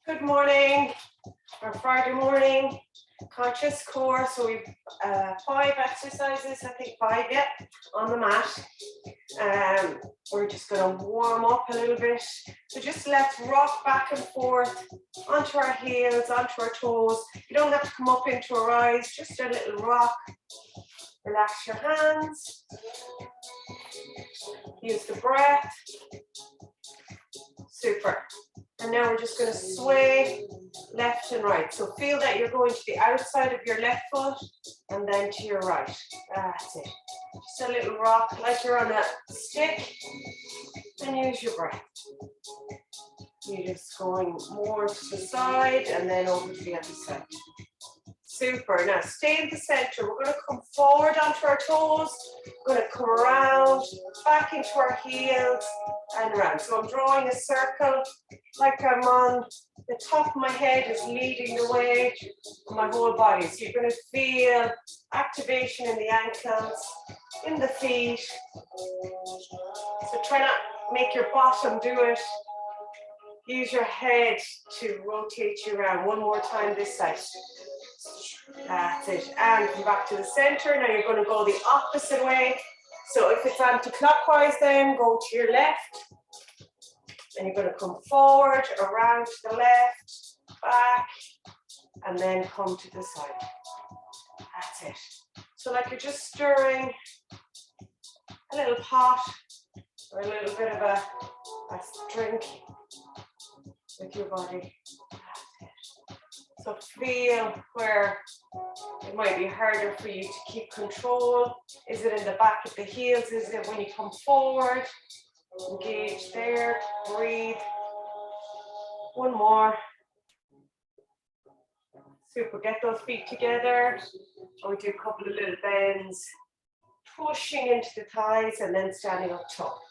Good morning, or Friday morning, conscious core. So we've 5 exercises, I think 5 yet, on the mat. We're just going to warm up a little bit. So just let's rock back and forth onto our heels, onto our toes. You don't have to come up into a rise, just a little rock. Relax your hands. Use the breath. Super. And now we're just going to sway left and right. So feel that you're going to the outside of your left foot and then to your right. That's it. Just a little rock like you're on a stick. And use your breath. You're just going more to the side and then over to the other side. Super. Now stay in the center. We're going to come forward onto our toes. We're going to come around, back into our heels and around. So I'm drawing a circle like I'm on the top of my head is leading the way for my whole body. So you're going to feel activation in the ankles, in the feet. So try not make your bottom do it. Use your head to rotate you around. One more time this side. That's it. And come back to the center. Now you're going to go the opposite way. So if it's anti-clockwise, then go to your left. Then you're going to come forward, around to the left, back, and then come to the side. That's it. So like you're just stirring a little pot or a little bit of a drink with your body. So feel where it might be harder for you to keep control. Is it in the back of the heels? Is it when you come forward? Engage there, breathe. One more. Super, get those feet together. And we do a couple of little bends. Pushing into the thighs and then standing up tall.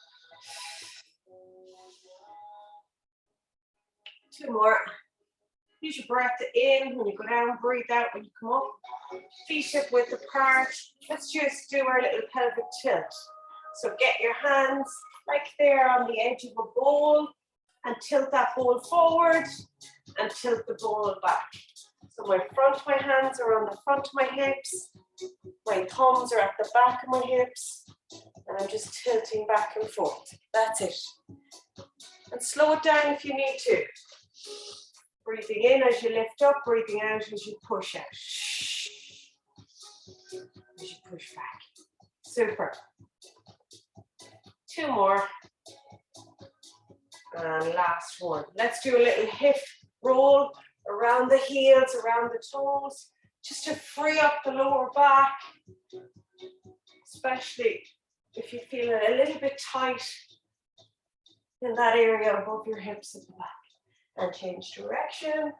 2 more. Use your breath in when you go down, breathe out when you come up. Feet hip width apart. Let's just do our little pelvic tilt. So get your hands like they're on the edge of a bowl and tilt that bowl forward and tilt the bowl back. So my hands are on the front of my hips. My thumbs are at the back of my hips. And I'm just tilting back and forth. That's it. And slow it down if you need to. Breathing in as you lift up, breathing out as you push out. As you push back. Super. 2 more. And last one. Let's do a little hip roll around the heels, around the toes, just to free up the lower back, especially if you're feeling a little bit tight in that area above your hips at the back. And change direction.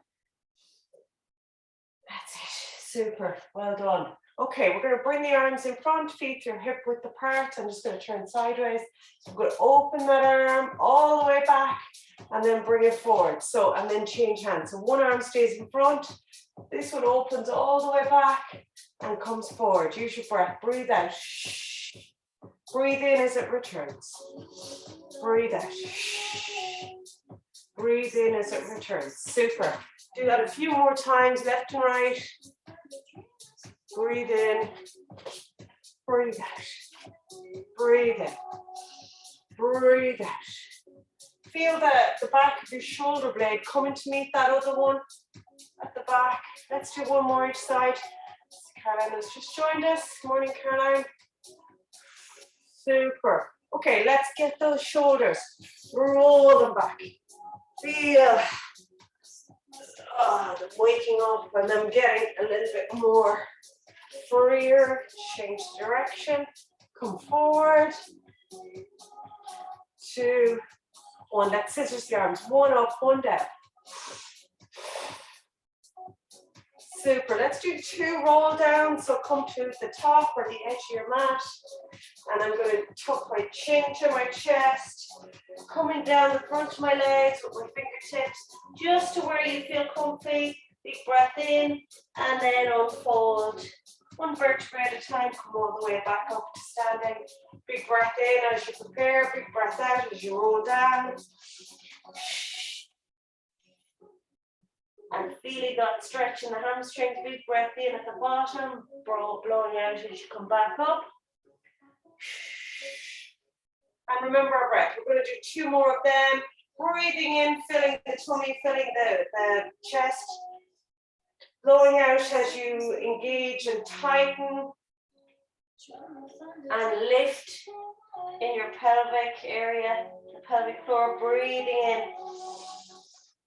That's it. Super. Well done. Okay, we're going to bring the arms in front, feet are hip width apart. I'm just going to turn sideways. So I'm going to open that arm all the way back and then bring it forward. So, and then change hands. So one arm stays in front. This one opens all the way back and comes forward. Use your breath. Breathe out. Breathe in as it returns. Breathe out. Breathe in as it returns. Super. Do that a few more times, left and right. Breathe in. Breathe out. Breathe in. Breathe out. Feel the back of your shoulder blade coming to meet that other one at the back. Let's do one more each side. Caroline has just joined us. Morning, Caroline. Super. Okay, let's get those shoulders. Roll them back. Feel them waking up and then getting a little bit more freer. Change direction. Come forward. 2, 1. Let's scissors the arms. 1 up, 1 down. Super. Let's do 2 roll down. So come to the top or the edge of your mat. And I'm going to tuck my chin to my chest. Coming down the front of my legs with my fingertips just to where you feel comfy. Big breath in and then unfold. 1 vertebra at a time. Come all the way back up to standing. Big breath in as you prepare. Big breath out as you roll down. Feeling that stretch in the hamstrings, big breath in at the bottom, blowing out as you come back up. And remember our breath. We're going to do 2 more of them. Breathing in, filling the tummy, filling the chest. Blowing out as you engage and tighten. And lift in your pelvic area, the pelvic floor. Breathing in,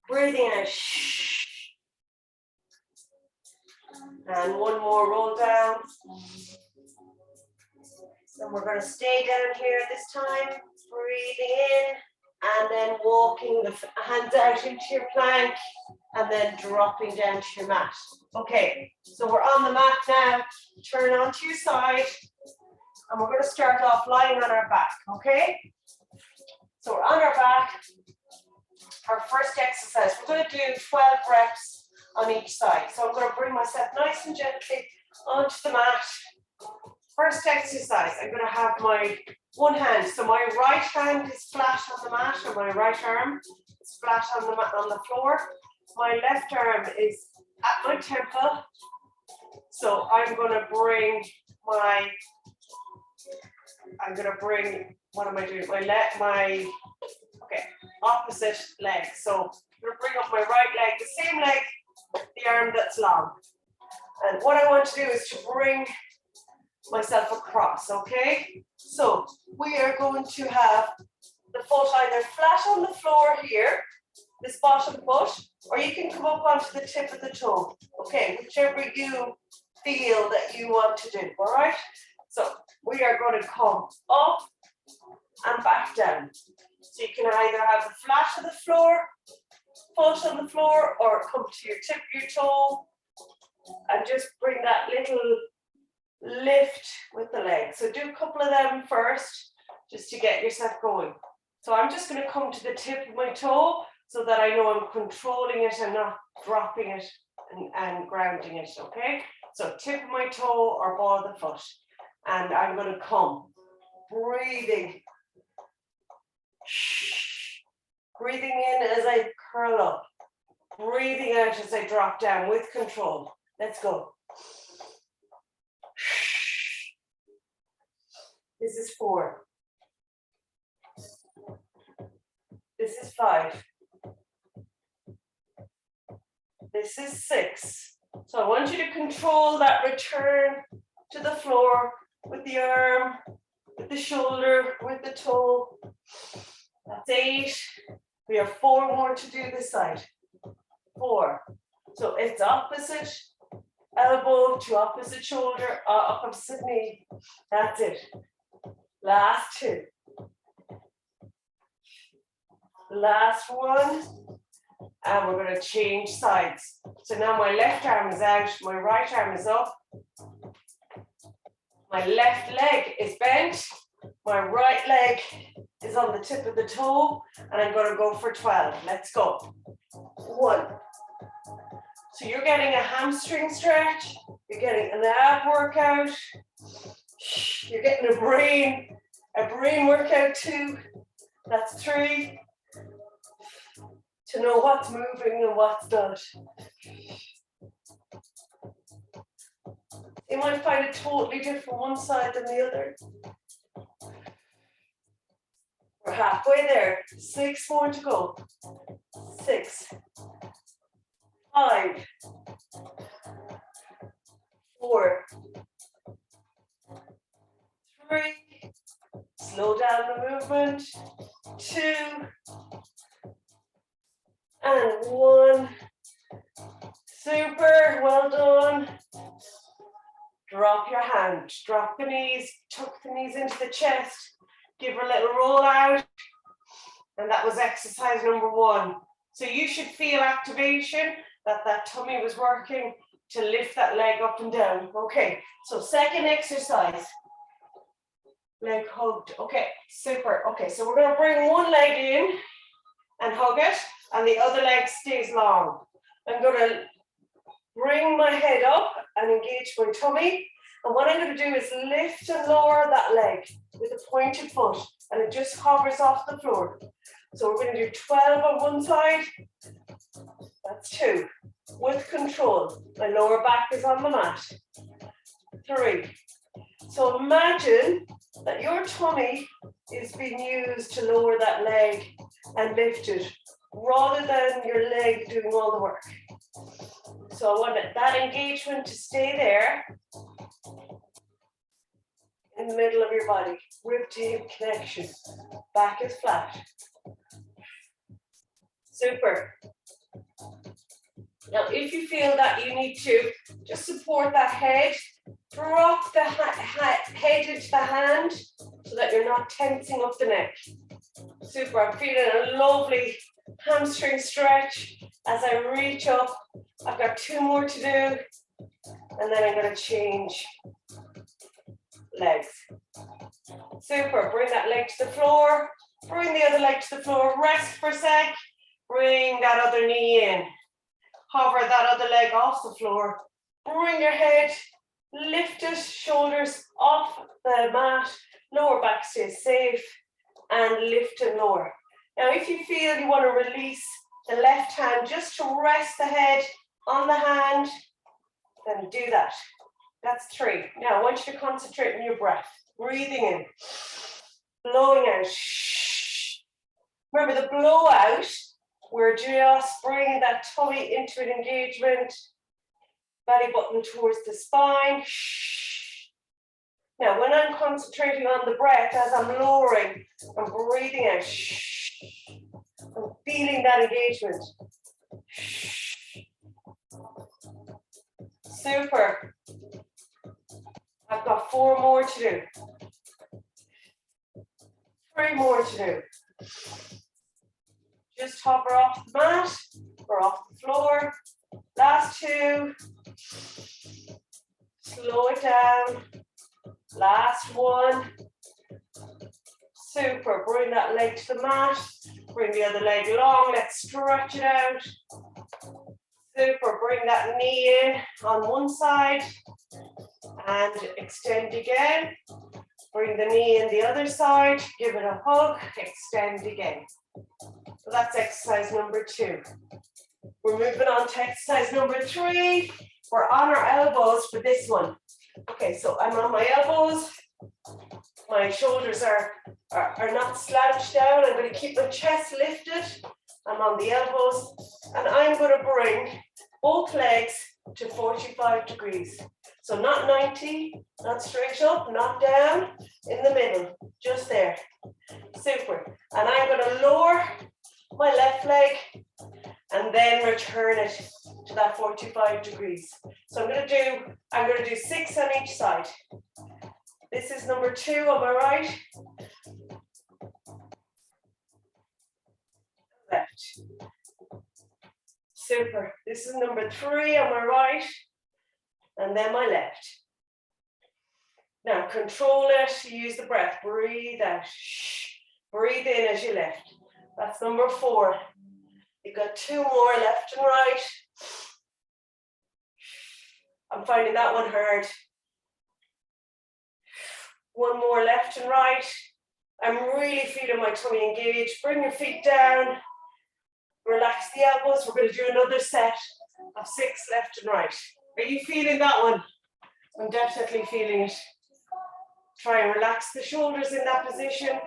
breathing out. And 1 more, roll down. And we're going to stay down here this time. Breathing in. And then walking the hands out into your plank and then dropping down to your mat. Okay, so we're on the mat now. Turn onto your side and we're going to start off lying on our back, okay? So we're on our back. Our first exercise, we're going to do 12 reps on each side. So I'm going to bring myself nice and gently onto the mat. First exercise, I'm going to have my one hand. So my right hand is flat on the mat, or my right arm is flat on the mat on the floor. My left arm is at my temple. So I'm going to bring what am I doing? Opposite leg. So I'm going to bring up my right leg, the same leg, the arm that's long. And what I want to do is to bring myself across, okay? So we are going to have the foot either flat on the floor here, this bottom foot, or you can come up onto the tip of the toe, okay? Whichever you feel that you want to do, all right? So we are going to come up and back down. So you can either have the flat of the floor, foot on the floor, or come to your tip of your toe and just bring that little lift with the leg. So do a couple of them first, just to get yourself going. So I'm just going to come to the tip of my toe so that I know I'm controlling it and not dropping it and grounding it, okay? So tip of my toe or ball of the foot. And I'm going to come, breathing. Breathing in as I curl up. Breathing out as I drop down with control. Let's go. This is 4. This is 5. This is 6. So I want you to control that return to the floor with the arm, with the shoulder, with the toe. That's 8. We have 4 more to do this side. 4. So it's opposite elbow to opposite shoulder, opposite knee. That's it. Last 2. Last 1. And we're going to change sides. So now my left arm is out, my right arm is up. My left leg is bent. My right leg is on the tip of the toe. And I'm going to go for 12. Let's go. 1. So you're getting a hamstring stretch. You're getting an ab workout. You're getting a brain workout too. That's 3. To know what's moving and what's not. You might find it totally different one side than the other. We're halfway there. 6 more to go. 6. 5. 4. 3. Slow down the movement. 2. And 1. Super, well done. Drop your hand, drop the knees, tuck the knees into the chest, give her a little roll out. And that was exercise number 1. So you should feel activation, that tummy was working to lift that leg up and down. Okay, so second exercise. Leg hugged. Okay, super. Okay, so we're going to bring one leg in and hug it, and the other leg stays long. I'm going to bring my head up and engage my tummy. And what I'm going to do is lift and lower that leg with a pointed foot, and it just hovers off the floor. So we're going to do 12 on one side. That's 2. with control. My lower back is on the mat. 3. So imagine that your tummy is being used to lower that leg and lift it, rather than your leg doing all the work. So I want that engagement to stay there in the middle of your body. Rib to hip connection. Back is flat. Super. Now, if you feel that you need to just support that head, drop the head into the hand so that you're not tensing up the neck. Super. I'm feeling a lovely hamstring stretch as I reach up. I've got 2 more to do, and then I'm going to change legs. Super. Bring that leg to the floor. Bring the other leg to the floor. Rest for a sec. Bring that other knee in. Hover that other leg off the floor. Bring your head, lift it, shoulders off the mat, lower back stays safe, and lift and lower. Now, if you feel you want to release the left hand just to rest the head on the hand, then do that. That's 3. Now, I want you to concentrate on your breath. Breathing in, blowing out. Remember the blowout, we're just bringing that tummy into an engagement, belly button towards the spine. Now, when I'm concentrating on the breath, as I'm lowering, I'm breathing out. I'm feeling that engagement. Super. I've got 4 more to do. 3 more to do. Just hover off the mat or off the floor. Last 2. Slow it down. Last 1. Super. Bring that leg to the mat. Bring the other leg along. Let's stretch it out. Super. Bring that knee in on one side and extend again. Bring the knee in the other side. Give it a hug. Extend again. So that's exercise number 2. We're moving on to exercise number 3. We're on our elbows for this one. Okay, so I'm on my elbows. My shoulders are not slouched down. I'm going to keep my chest lifted. I'm on the elbows. And I'm going to bring both legs to 45 degrees. So not 90, not straight up, not down, in the middle, just there. Super. And I'm going to lower my left leg and then return it to that 45 degrees. So I'm going to do 6 on each side. This is number 2 on my right. Left. Super. This is number 3 on my right. And then my left. Now control it, use the breath, breathe out. Breathe in as you lift. That's number 4. You've got 2 more left and right. I'm finding that one hard. 1 more left and right. I'm really feeling my tummy engaged. Bring your feet down. Relax the elbows. We're going to do another set of 6 left and right. Are you feeling that one? I'm definitely feeling it. Try and relax the shoulders in that position.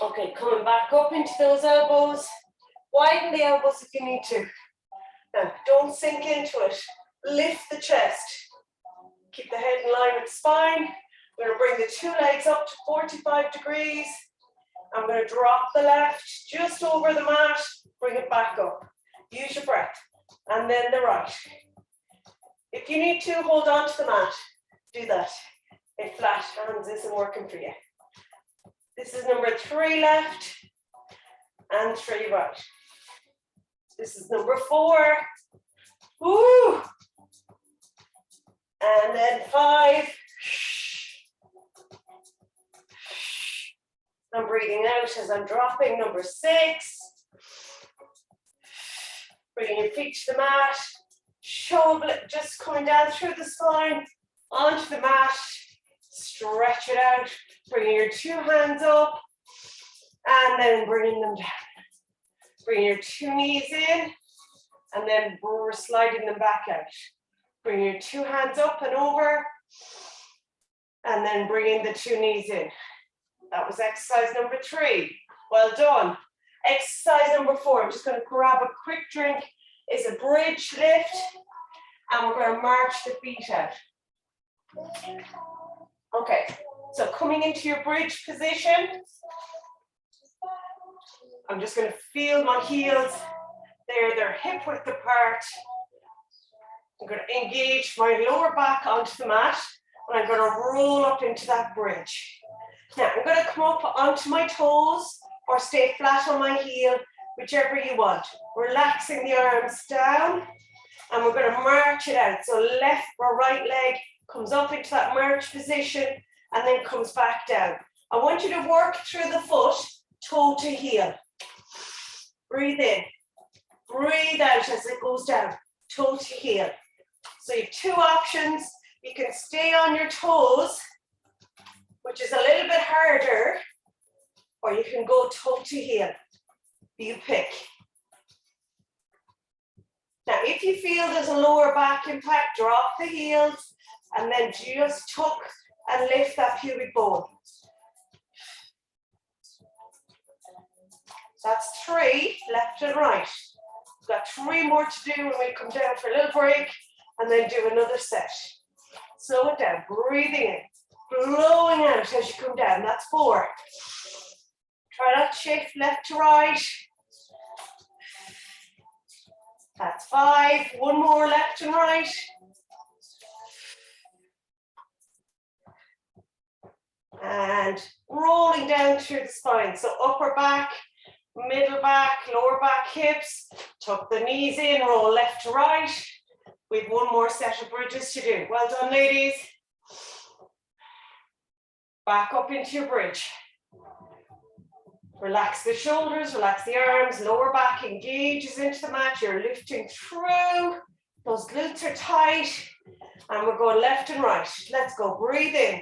Okay, coming back up into those elbows. Widen the elbows if you need to. Now, don't sink into it. Lift the chest. Keep the head in line with the spine. I'm going to bring the 2 legs up to 45 degrees. I'm going to drop the left just over the mat. Bring it back up. Use your breath. And then the right. If you need to, hold on to the mat. Do that. If flat hands isn't working for you. This is number 3 left and 3 right. This is number 4. Woo! And then 5. I'm breathing out as I'm dropping. Number 6. Bringing your feet to the mat. Shoulder just coming down through the spine onto the mat. Stretch it out. Bringing your 2 hands up and then bringing them down. Bring your 2 knees in and then we're sliding them back out. Bring your 2 hands up and over, and then bringing the 2 knees in. That was exercise number 3. Well done. Exercise number 4, I'm just going to grab a quick drink, is a bridge lift, and we're going to march the feet out. Okay, so coming into your bridge position, I'm just going to feel my heels. They're hip width apart. I'm going to engage my lower back onto the mat, and I'm going to roll up into that bridge. Now, I'm going to come up onto my toes or stay flat on my heel, whichever you want. Relaxing the arms down, and we're going to march it out. So left or right leg comes up into that march position and then comes back down. I want you to work through the foot, toe to heel. Breathe in. Breathe out as it goes down, toe to heel. So you have 2 options. You can stay on your toes, which is a little bit harder, or you can go toe to heel. You pick. Now, if you feel there's a lower back impact, drop the heels and then just tuck and lift that pubic bone. That's 3, left and right. We've got 3 more to do, and we'll come down for a little break and then do another set. Slow it down, breathing in, blowing out as you come down. That's 4. Try that shift left to right. That's 5. 1 more left and right. And rolling down through the spine. So upper back, middle back, lower back, hips. Tuck the knees in, roll left to right. We have 1 more set of bridges to do. Well done, ladies. Back up into your bridge. Relax the shoulders, relax the arms, lower back engages into the mat. You're lifting through. Those glutes are tight. And we're going left and right. Let's go. Breathe in.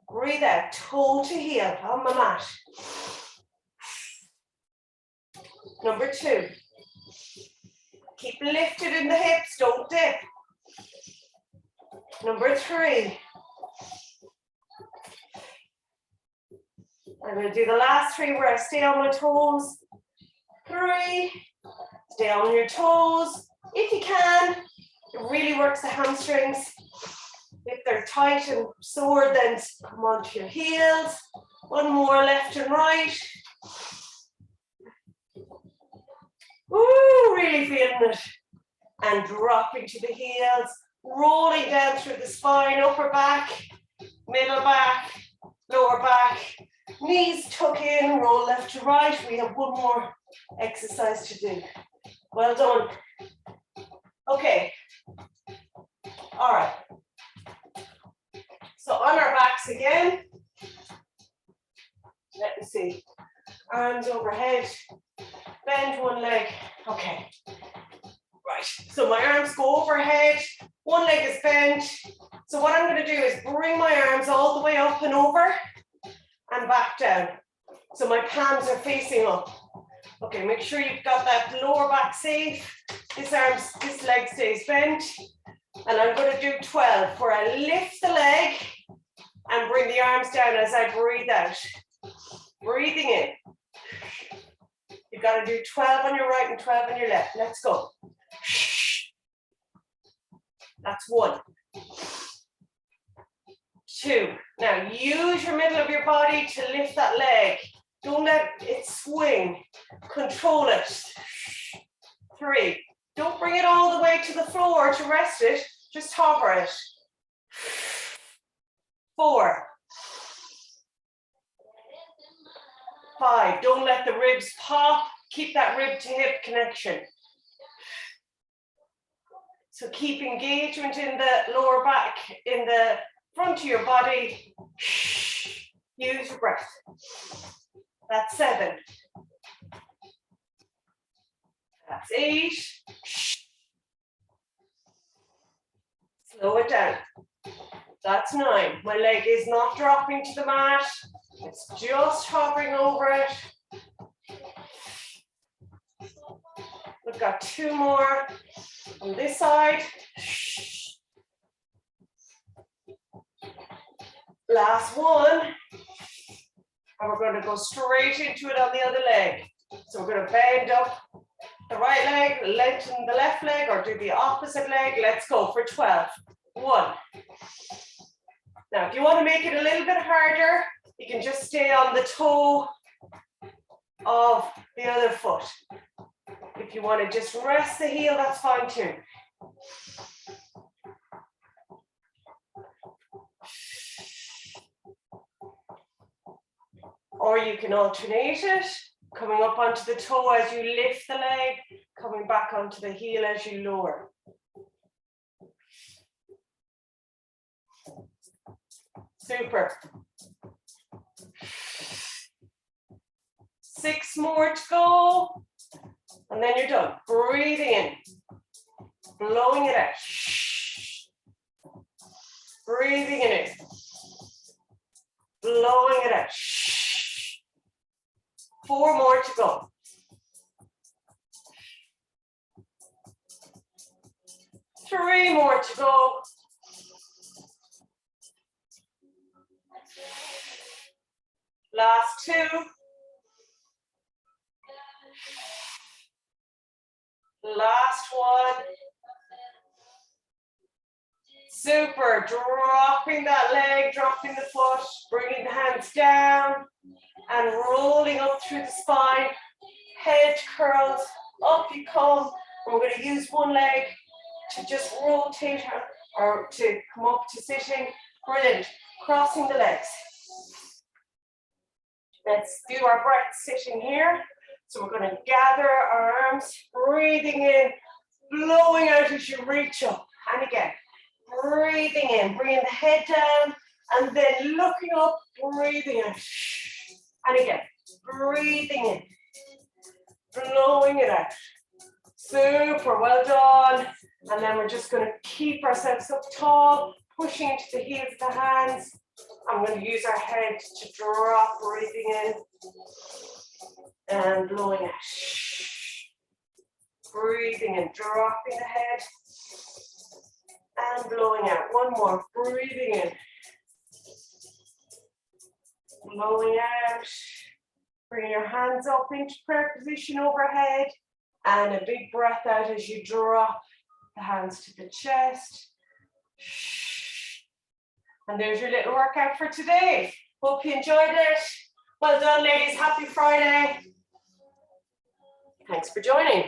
Breathe out. Toe to heel on the mat. Number 2. Keep lifted in the hips. Don't dip. Number 3. I'm going to do the last 3 where I stay on my toes. 3. Stay on your toes. If you can, it really works the hamstrings. If they're tight and sore, then come onto your heels. 1 more left and right. Woo, really feeling it. And dropping to the heels, rolling down through the spine, upper back, middle back, lower back. Knees tuck in, roll left to right. We have 1 more exercise to do. Well done. Okay. All right. So on our backs again. Let me see. Arms overhead. Bend 1 leg. Okay. Right. So my arms go overhead. 1 leg is bent. So what I'm going to do is bring my arms all the way up and over and back down. So my palms are facing up. Okay, make sure you've got that lower back safe. This leg stays bent. And I'm going to do 12 where I lift the leg and bring the arms down as I breathe out. Breathing in. You've got to do 12 on your right and 12 on your left. Let's go. That's 1. 2. Now use your middle of your body to lift that leg. Don't let it swing. Control it. 3. Don't bring it all the way to the floor to rest it. Just hover it. 4. 5. Don't let the ribs pop. Keep that rib to hip connection. So keep engagement in the lower back, in the front of your body. Use your breath. That's 7. That's 8. Slow it down. That's 9. My leg is not dropping to the mat. It's just hovering over it. But We've got 2 more on this side. Last one. And we're going to go straight into it on the other leg. So we're going to bend up the right leg, lengthen the left leg, or do the opposite leg. Let's go for 12. 1. Now, if you want to make it a little bit harder, you can just stay on the toe of the other foot. If you want to just rest the heel, that's fine too. Or you can alternate it, coming up onto the toe as you lift the leg, coming back onto the heel as you lower. Super. 6 more to go, and then you're done. Breathing in, blowing it out. Breathing it in, blowing it out. 4 more to go. Three more to go. Last 2. Last 1. Super. Dropping that leg, dropping the foot, bringing the hands down and rolling up through the spine. Head curls, up you come. And we're going to use one leg to just rotate or to come up to sitting. Brilliant. Crossing the legs. Let's do our breath sitting here. So we're going to gather our arms, breathing in, blowing out as you reach up. And again, breathing in, bringing the head down, and then looking up, breathing out. And again, breathing in, blowing it out. Super, well done. And then we're just going to keep ourselves up tall, pushing into the heels of the hands. I'm going to use our head to drop, breathing in and blowing out. Breathing in, dropping the head and blowing out. One more, breathing in, blowing out. Bring your hands up into prayer position overhead and a big breath out as you drop the hands to the chest. And there's your little workout for today. Hope you enjoyed it. Well done, ladies. Happy Friday. Thanks for joining.